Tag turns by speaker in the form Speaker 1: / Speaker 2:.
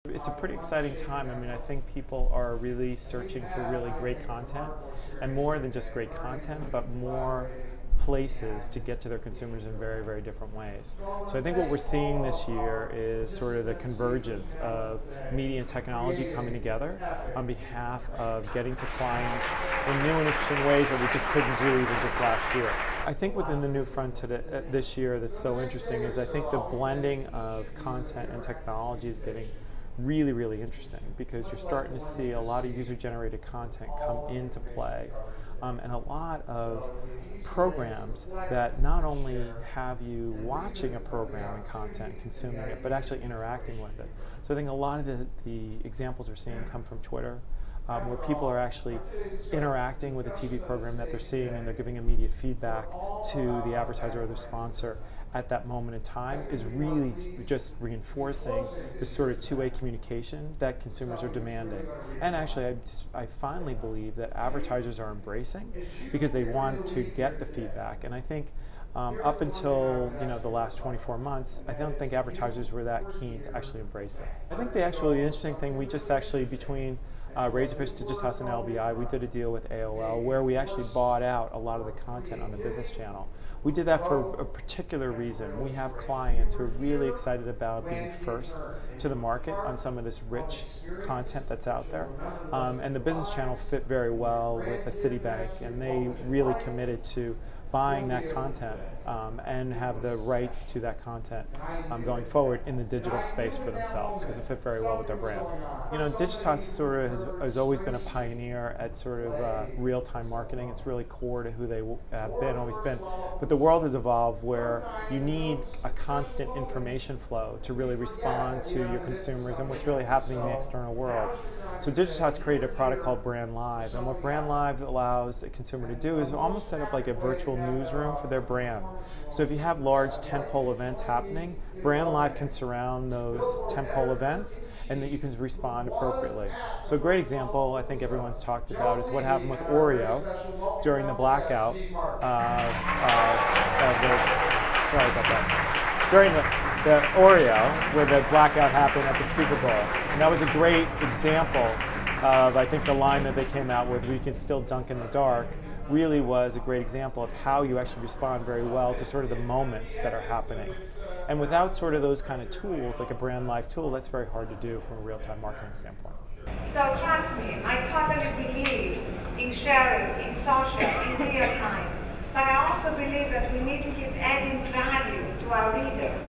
Speaker 1: It's a pretty exciting time. I mean, I think people are really searching for really great content, and more than just great content, but more places to get to their consumers in very, very different ways. So I think what we're seeing this year is sort of the convergence of media and technology coming together on behalf of getting to clients in new and interesting ways that we just couldn't do even just last year. I think within the new front this year that's so interesting is I think the blending of content and technology is getting really, really interesting, because you're starting to see a lot of user-generated content come into play, and a lot of programs that not only have you watching a program and content, consuming it, but actually interacting with it. So I think a lot of the examples we're seeing come from Twitter, where people are actually interacting with a TV program that they're seeing, and they're giving immediate feedback to the advertiser or the sponsor at that moment in time, is really just reinforcing this sort of two-way communication that consumers are demanding. And actually, I finally believe that advertisers are embracing, because they want to get the feedback. And I think up until the last 24 months, I don't think advertisers were that keen to actually embrace it. I think the interesting thing, we just actually, between Razorfish, Digitas, and LBI, we did a deal with AOL where we actually bought out a lot of the content on the business channel. We did that for a particular reason. We have clients who are really excited about being first to the market on some of this rich content that's out there. And the business channel fit very well with a Citibank, and they really committed to buying that content and have the rights to that content going forward in the digital space for themselves, because it fit very well with their brand. Digitas sort of has always been a pioneer at sort of real-time marketing. It's really core to who they have always been. But the world has evolved where you need a constant information flow to really respond to your consumers and what's really happening in the external world. So Digitas created a product called Brand Live, and what Brand Live allows a consumer to do is almost set up like a virtual newsroom for their brand. So if you have large tentpole events happening, Brand Live can surround those tentpole events, and that you can respond appropriately. So a great example I think everyone's talked about is what happened with Oreo during the blackout. Sorry about that. During the Oreo, where the blackout happened at the Super Bowl. And that was a great example of, I think, the line that they came out with, "We can still dunk in the dark," really was a great example of how you actually respond very well to sort of the moments that are happening. And without sort of those kind of tools, like a Brand Live tool, that's very hard to do from a real-time marketing standpoint.
Speaker 2: So trust me, I totally believe in sharing, in social, in real time. But I also believe that we need to keep adding value to our readers.